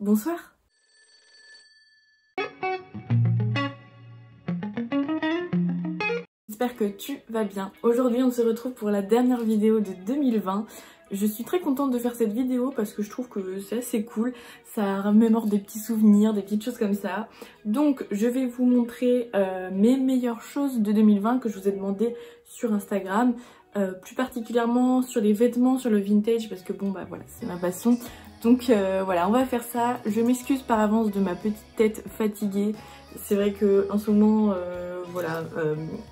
Bonsoir. J'espère que tu vas bien. Aujourd'hui on se retrouve pour la dernière vidéo de 2020. Je suis très contente de faire cette vidéo parce que je trouve que c'est assez cool. Ça remémore des petits souvenirs, des petites choses comme ça. Donc je vais vous montrer mes meilleures choses de 2020 que je vous ai demandé sur Instagram. Plus particulièrement sur les vêtements, sur le vintage, parce que bon bah voilà, c'est ma passion. Donc voilà, on va faire ça. Je m'excuse par avance de ma petite tête fatiguée. C'est vrai que en ce moment, voilà,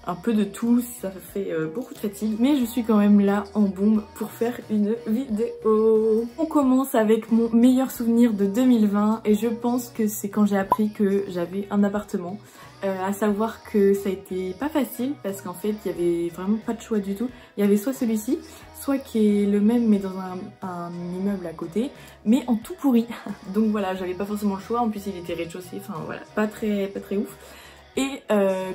un peu de tout, ça fait beaucoup de fatigue. Mais je suis quand même là en bombe pour faire une vidéo. On commence avec mon meilleur souvenir de 2020 et je pense que c'est quand j'ai appris que j'avais un appartement. À savoir que ça a été pas facile parce qu'en fait il y avait vraiment pas de choix du tout. Il y avait soit celui-ci, soit qui est le même mais dans un immeuble à côté, mais en tout pourri. Donc voilà, j'avais pas forcément le choix. En plus il était rez-de-chaussée, enfin voilà, pas très ouf. Et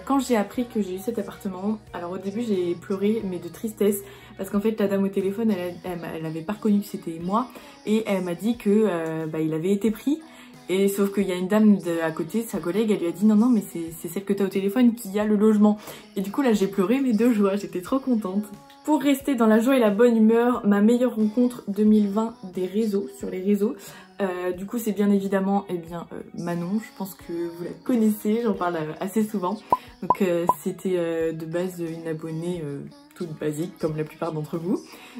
quand j'ai appris que j'ai eu cet appartement, alors au début j'ai pleuré mais de tristesse parce qu'en fait la dame au téléphone elle avait pas reconnu que c'était moi et elle m'a dit que il avait été pris. Et sauf qu'il y a une dame à côté, sa collègue, elle lui a dit non mais c'est celle que t'as au téléphone qui a le logement. Et du coup là j'ai pleuré mais de joie, j'étais trop contente. Pour rester dans la joie et la bonne humeur, ma meilleure rencontre 2020 des réseaux, sur les réseaux. Du coup c'est bien évidemment Manon, je pense que vous la connaissez, j'en parle assez souvent. Donc c'était de base une abonnée toute basique comme la plupart d'entre vous.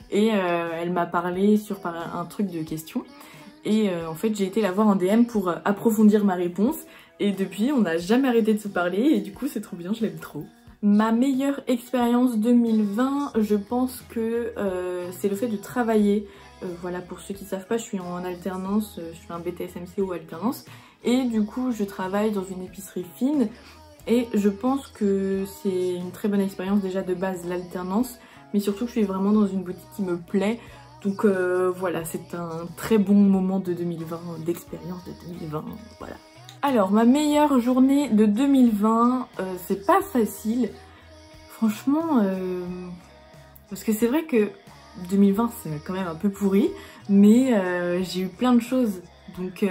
Et elle m'a parlé sur un truc de questions. Et en fait j'ai été la voir en DM pour approfondir ma réponse. Et depuis on n'a jamais arrêté de se parler et du coup c'est trop bien, je l'aime trop. Ma meilleure expérience 2020, je pense que c'est le fait de travailler. Voilà, pour ceux qui ne savent pas, je suis en alternance, je fais un BTS MCO alternance. Et du coup je travaille dans une épicerie fine. Et je pense que c'est une très bonne expérience déjà de base l'alternance. Mais surtout que je suis vraiment dans une boutique qui me plaît. Donc voilà, c'est un très bon moment de 2020, d'expérience de 2020, voilà. Alors, ma meilleure journée de 2020, c'est pas facile, franchement, parce que c'est vrai que 2020 c'est quand même un peu pourri, mais j'ai eu plein de choses, donc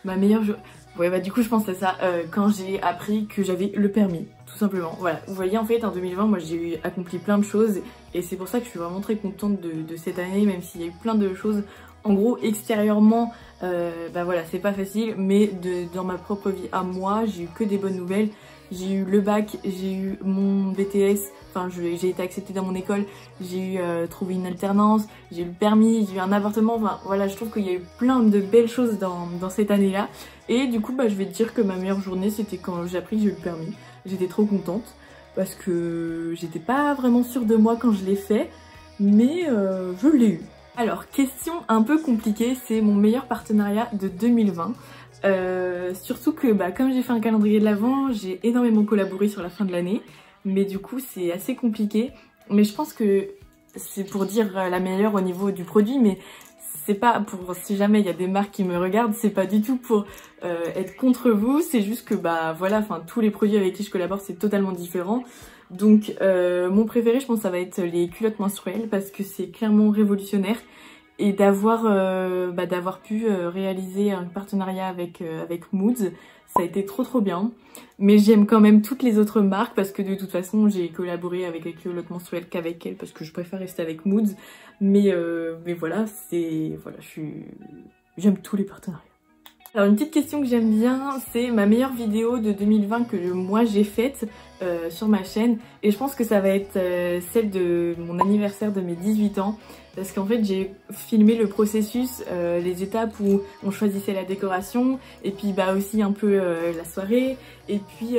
ma meilleure journée... Ouais bah du coup je pense à ça quand j'ai appris que j'avais le permis, tout simplement. Voilà, vous voyez en fait en 2020 moi j'ai accompli plein de choses et c'est pour ça que je suis vraiment très contente de cette année, même s'il y a eu plein de choses. En gros extérieurement, voilà c'est pas facile, mais dans ma propre vie à moi j'ai eu que des bonnes nouvelles. J'ai eu le bac, j'ai eu mon BTS, enfin j'ai été acceptée dans mon école, j'ai eu trouvé une alternance, j'ai eu le permis, j'ai eu un appartement, enfin voilà je trouve qu'il y a eu plein de belles choses dans cette année là. Et du coup je vais te dire que ma meilleure journée c'était quand j'ai appris que j'ai eu le permis. J'étais trop contente parce que j'étais pas vraiment sûre de moi quand je l'ai fait, mais je l'ai eu. Alors question un peu compliquée, c'est mon meilleur partenariat de 2020. Surtout que comme j'ai fait un calendrier de l'Avent, j'ai énormément collaboré sur la fin de l'année, mais du coup c'est assez compliqué. Mais je pense que c'est pour dire la meilleure au niveau du produit, mais c'est pas pour, si jamais il y a des marques qui me regardent, c'est pas du tout pour être contre vous, c'est juste que voilà, enfin tous les produits avec qui je collabore c'est totalement différent. Donc mon préféré je pense ça va être les culottes menstruelles parce que c'est clairement révolutionnaire. Et d'avoir pu réaliser un partenariat avec Moods, ça a été trop bien. Mais j'aime quand même toutes les autres marques parce que de toute façon j'ai collaboré avec les culottes menstruelles qu'avec elles parce que je préfère rester avec Moods. Mais voilà, j'aime tous les partenariats. Alors une petite question que j'aime bien, c'est ma meilleure vidéo de 2020 que moi j'ai faite sur ma chaîne. Et je pense que ça va être celle de mon anniversaire de mes 18 ans. Parce qu'en fait j'ai filmé le processus, les étapes où on choisissait la décoration. Et puis aussi un peu la soirée. Et puis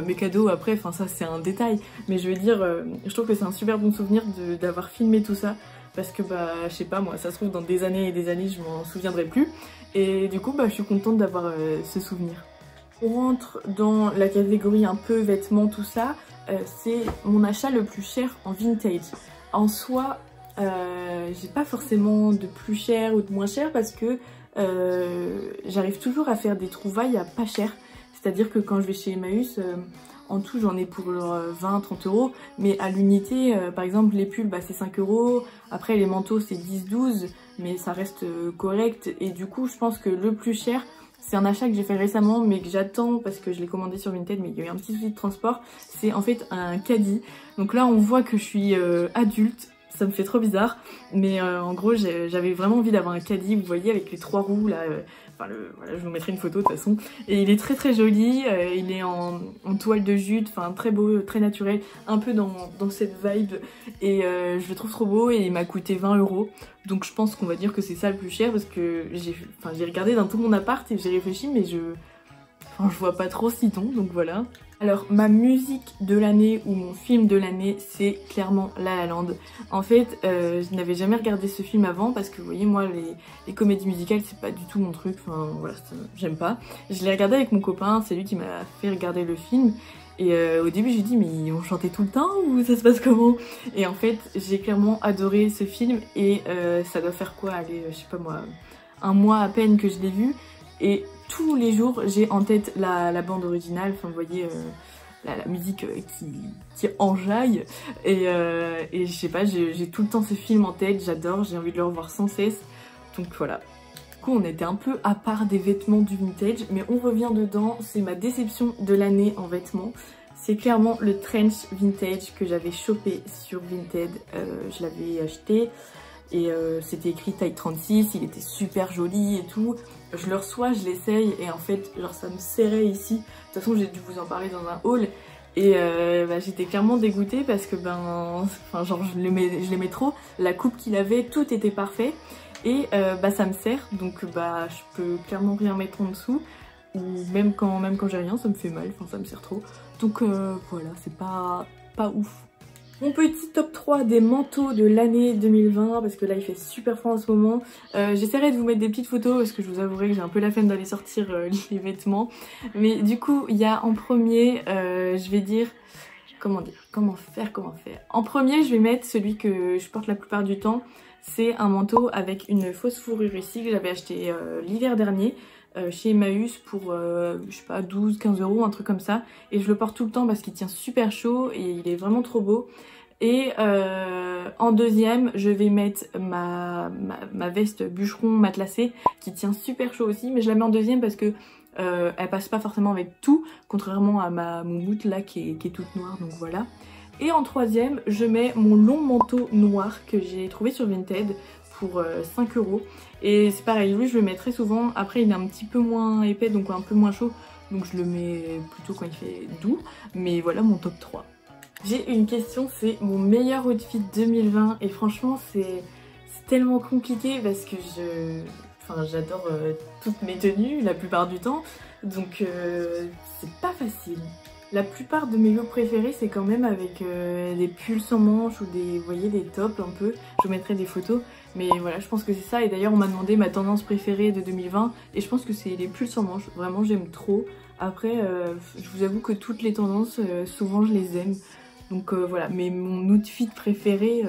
mes cadeaux après, enfin ça c'est un détail. Mais je veux dire, je trouve que c'est un super bon souvenir d'avoir filmé tout ça. Parce que je sais pas moi, ça se trouve dans des années et des années je m'en souviendrai plus. Et du coup je suis contente d'avoir ce souvenir. On rentre dans la catégorie un peu vêtements tout ça, c'est mon achat le plus cher en vintage. En soi j'ai pas forcément de plus cher ou de moins cher parce que j'arrive toujours à faire des trouvailles à pas cher. C'est-à-dire que quand je vais chez Emmaüs, en tout j'en ai pour 20-30 euros, mais à l'unité, par exemple les pulls c'est 5 euros, après les manteaux c'est 10-12, mais ça reste correct, et du coup je pense que le plus cher, c'est un achat que j'ai fait récemment mais que j'attends parce que je l'ai commandé sur Vinted mais il y a eu un petit souci de transport, c'est en fait un caddie. Donc là on voit que je suis adulte, ça me fait trop bizarre, mais en gros j'avais vraiment envie d'avoir un caddie, vous voyez, avec les 3 roues là, voilà, je vous mettrai une photo de toute façon, et il est très très joli, il est en toile de jute, enfin très beau, très naturel, un peu dans cette vibe, et je le trouve trop beau, et il m'a coûté 20 euros, donc je pense qu'on va dire que c'est ça le plus cher, parce que j'ai regardé dans tout mon appart et j'ai réfléchi, mais je vois pas trop Citon, donc voilà. Alors ma musique de l'année ou mon film de l'année, c'est clairement La La Land. En fait je n'avais jamais regardé ce film avant parce que vous voyez, moi les comédies musicales c'est pas du tout mon truc, enfin voilà, j'aime pas. Je l'ai regardé avec mon copain, c'est lui qui m'a fait regarder le film, et au début j'ai dit mais on chantait tout le temps ou ça se passe comment? Et en fait j'ai clairement adoré ce film, et ça doit faire quoi, allez, je sais pas moi, un mois à peine que je l'ai vu, et tous les jours j'ai en tête la bande originale, enfin vous voyez la musique qui enjaille, et je sais pas, j'ai tout le temps ce film en tête, j'adore, j'ai envie de le revoir sans cesse, donc voilà. Du coup on était un peu à part des vêtements du vintage, mais on revient dedans, c'est ma déception de l'année en vêtements. C'est clairement le trench vintage que j'avais chopé sur Vinted, je l'avais acheté, et c'était écrit taille 36, il était super joli et tout. Je le reçois, je l'essaye, et en fait genre ça me serrait ici. De toute façon j'ai dû vous en parler dans un haul, et j'étais clairement dégoûtée parce que genre je l'aimais trop, la coupe qu'il avait, tout était parfait, et ça me serre, donc je peux clairement rien mettre en dessous, ou même quand j'ai rien ça me fait mal, enfin ça me serre trop, donc voilà, c'est pas ouf. Mon petit top 3 des manteaux de l'année 2020, parce que là il fait super froid en ce moment. J'essaierai de vous mettre des petites photos parce que je vous avouerai que j'ai un peu la flemme d'aller sortir les vêtements. Mais du coup il y a en premier, je vais dire, comment faire. En premier je vais mettre celui que je porte la plupart du temps. C'est un manteau avec une fausse fourrure ici que j'avais acheté l'hiver dernier. Chez Emmaüs pour je sais pas 12-15 euros, un truc comme ça, et je le porte tout le temps parce qu'il tient super chaud et il est vraiment trop beau. Et en deuxième je vais mettre ma veste bûcheron matelassée qui tient super chaud aussi, mais je la mets en deuxième parce que elle passe pas forcément avec tout, contrairement à mon boot là qui est toute noire, donc voilà. Et en troisième je mets mon long manteau noir que j'ai trouvé sur Vinted pour 5 euros. Et c'est pareil, lui je le mets très souvent, après il est un petit peu moins épais, donc un peu moins chaud, donc je le mets plutôt quand il fait doux. Mais voilà mon top 3. J'ai une question, c'est mon meilleur outfit 2020, et franchement c'est tellement compliqué parce que j'adore toutes mes tenues la plupart du temps, donc c'est pas facile. La plupart de mes looks préférés c'est quand même avec des pulls sans manches ou vous voyez, des tops un peu, je vous mettrai des photos. Mais voilà, je pense que c'est ça, et d'ailleurs on m'a demandé ma tendance préférée de 2020, et je pense que c'est les pulls sans manches, vraiment j'aime trop. Après je vous avoue que toutes les tendances, souvent je les aime, donc voilà. Mais mon outfit préféré,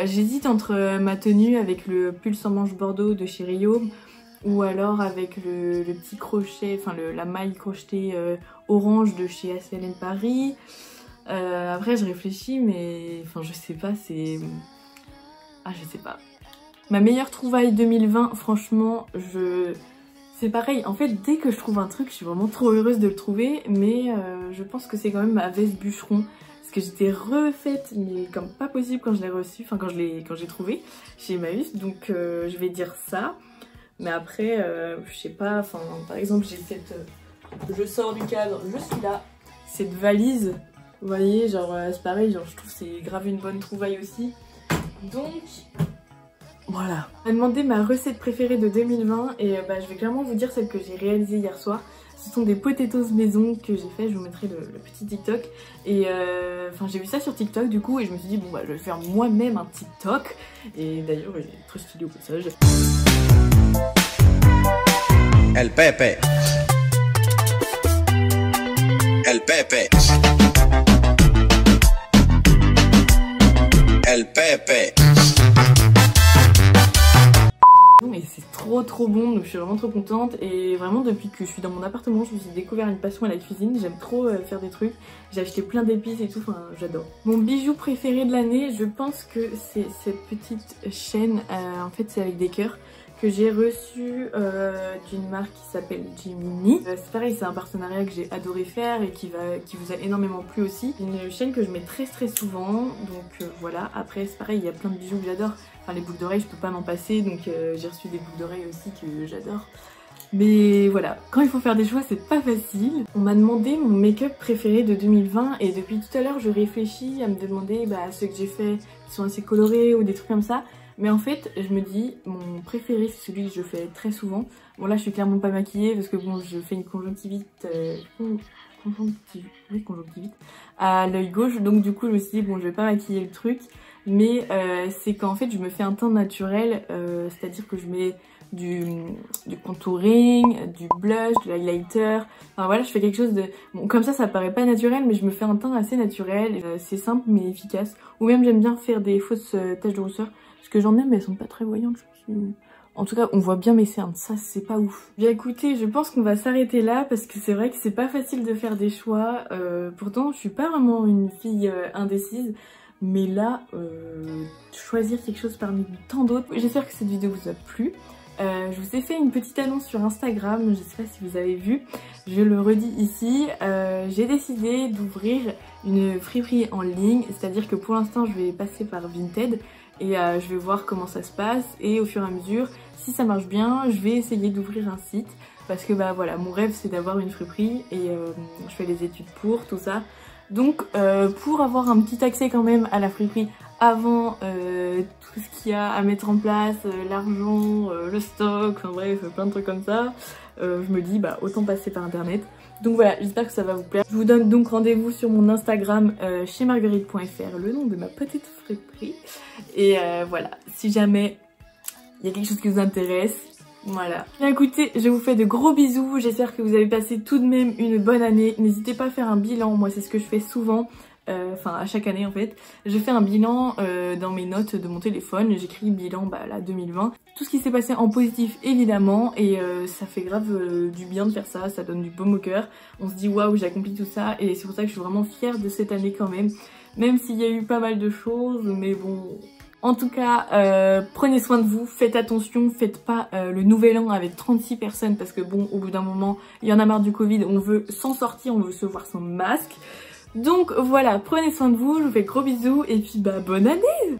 j'hésite entre ma tenue avec le pull sans manches bordeaux de chez Rio, ou alors avec le petit crochet, enfin la maille crochetée orange de chez H&M Paris. Après je réfléchis, mais enfin je sais pas, je sais pas. Ma meilleure trouvaille 2020, franchement, c'est pareil. En fait, dès que je trouve un truc, je suis vraiment trop heureuse de le trouver. Mais je pense que c'est quand même ma veste bûcheron. Parce que j'étais refaite, mais comme pas possible quand je l'ai reçue, enfin quand j'ai trouvé chez Emmaüs. Donc je vais dire ça. Mais après, je sais pas, enfin par exemple j'ai cette... je sors du cadre, je suis là. Cette valise, vous voyez, genre c'est pareil, genre je trouve que c'est grave une bonne trouvaille aussi. Donc voilà. On m'a demandé ma recette préférée de 2020, et je vais clairement vous dire celle que j'ai réalisée hier soir. Ce sont des potatoes maison que j'ai fait, je vous mettrai le petit TikTok. Et j'ai vu ça sur TikTok du coup, et je me suis dit bon je vais faire moi-même un TikTok. Et d'ailleurs il est très stylé au passage. El Pepe. El Pepe. El Pepe. Mais c'est trop trop bon, donc je suis vraiment trop contente. Et vraiment depuis que je suis dans mon appartement, je me suis découvert une passion à la cuisine. J'aime trop faire des trucs, j'ai acheté plein d'épices et tout, enfin j'adore. Mon bijou préféré de l'année, je pense que c'est cette petite chaîne, en fait c'est avec des cœurs, que j'ai reçu d'une marque qui s'appelle Jiminy. C'est pareil, c'est un partenariat que j'ai adoré faire et qui vous a énormément plu aussi. Une chaîne que je mets très souvent, donc voilà. Après c'est pareil, il y a plein de bijoux que j'adore. Enfin les boucles d'oreilles, je peux pas m'en passer, donc j'ai reçu des boucles d'oreilles aussi que j'adore. Mais voilà, quand il faut faire des choix, c'est pas facile. On m'a demandé mon make-up préféré de 2020 et depuis tout à l'heure, je réfléchis à me demander ceux que j'ai fait qui sont assez colorés ou des trucs comme ça. Mais en fait, je me dis, mon préféré, c'est celui que je fais très souvent. Bon là, je suis clairement pas maquillée parce que bon, je fais une conjonctivite à l'œil gauche. Donc du coup, je me suis dit, bon, je vais pas maquiller le truc. Mais c'est qu'en fait, je me fais un teint naturel, c'est-à-dire que je mets du contouring, du blush, de l'highlighter. Enfin voilà, je fais quelque chose de... Bon, comme ça paraît pas naturel, mais je me fais un teint assez naturel. C'est simple mais efficace. Ou même j'aime bien faire des fausses taches de rousseur. Parce que j'en ai, mais elles sont pas très voyantes. En tout cas, on voit bien mes cernes, ça c'est pas ouf. Bien écoutez, je pense qu'on va s'arrêter là parce que c'est vrai que c'est pas facile de faire des choix. Pourtant, je suis pas vraiment une fille indécise. Mais là, choisir quelque chose parmi tant d'autres. J'espère que cette vidéo vous a plu. Je vous ai fait une petite annonce sur Instagram, je sais pas si vous avez vu, je le redis ici. J'ai décidé d'ouvrir une friperie en ligne, c'est-à-dire que pour l'instant je vais passer par Vinted et je vais voir comment ça se passe et au fur et à mesure, si ça marche bien, je vais essayer d'ouvrir un site parce que voilà, mon rêve c'est d'avoir une friperie et je fais les études pour tout ça. Donc pour avoir un petit accès quand même à la friperie avant tout ce qu'il y a à mettre en place, l'argent, le stock, enfin bref, plein de trucs comme ça, je me dis autant passer par internet. Donc voilà, j'espère que ça va vous plaire. Je vous donne donc rendez-vous sur mon Instagram chez marguerite.fr, le nom de ma petite friperie. Et voilà, si jamais il y a quelque chose qui vous intéresse, voilà. Bien écoutez, je vous fais de gros bisous, j'espère que vous avez passé tout de même une bonne année. N'hésitez pas à faire un bilan, moi c'est ce que je fais souvent. Enfin à chaque année en fait, je fais un bilan dans mes notes de mon téléphone, j'écris bilan là 2020, tout ce qui s'est passé en positif évidemment et ça fait grave du bien de faire ça, ça donne du baume au cœur, on se dit waouh j'ai accompli tout ça et c'est pour ça que je suis vraiment fière de cette année quand même s'il y a eu pas mal de choses, mais bon... En tout cas, prenez soin de vous, faites attention, faites pas le nouvel an avec 36 personnes parce que bon, au bout d'un moment, il y en a marre du Covid, on veut s'en sortir, on veut se voir sans masque. Donc voilà, prenez soin de vous, je vous fais gros bisous et puis bonne année!